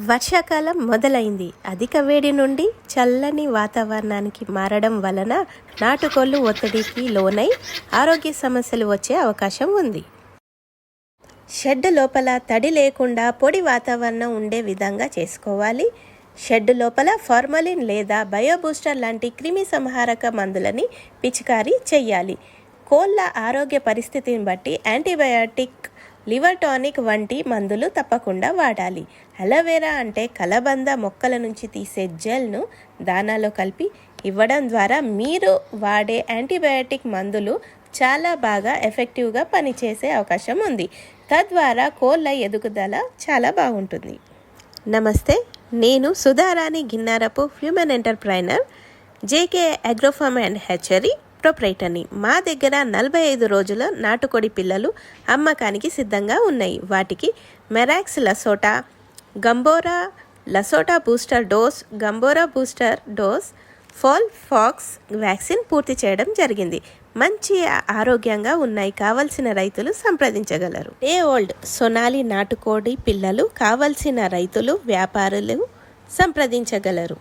వర్షాకాలం మొదలైంది. అధిక వేడి నుండి చల్లని వాతావరణానికి మారడం వలన నాటుకోళ్లు ఒత్తిడికి లోనై ఆరోగ్య సమస్యలు వచ్చే అవకాశం ఉంది. షెడ్ లోపల తడి లేకుండా పొడి వాతావరణం ఉండే విధంగా చేసుకోవాలి. షెడ్ లోపల ఫార్మలిన్ లేదా బయోబూస్టర్ లాంటి క్రిమి సంహారక మందులని పిచికారీ చేయాలి. కోళ్ల ఆరోగ్య పరిస్థితిని బట్టి యాంటీబయాటిక్, లివర్ టానిక్ వంటి మందులు తప్పకుండా వాడాలి. అలోవెరా అంటే కలబంద మొక్కల నుంచి తీసే జెల్ను దానాలో కలిపి ఇవ్వడం ద్వారా మీరు వాడే యాంటీబయాటిక్ మందులు చాలా బాగా ఎఫెక్టివ్గా పనిచేసే అవకాశం ఉంది. తద్వారా కోళ్ల ఎదుగుదల చాలా బాగుంటుంది. నమస్తే, నేను Sudharani Ginnarapu human entrepreneur, JK agro farm and hatchery ప్రొప్రైటర్ని. మా దగ్గర 45 రోజుల నాటుకోడి పిల్లలు అమ్మకానికి సిద్ధంగా ఉన్నాయి. వాటికి Marek's LaSota, Gumboro LaSota booster dose, Gumboro booster dose, fowl pox vaccine పూర్తి చేయడం జరిగింది. మంచి ఆరోగ్యంగా ఉన్నాయి. కావలసిన రైతులు సంప్రదించగలరు. డే ఓల్డ్ సొనాలి నాటుకోడి పిల్లలు కావలసిన రైతులు, వ్యాపారులు సంప్రదించగలరు.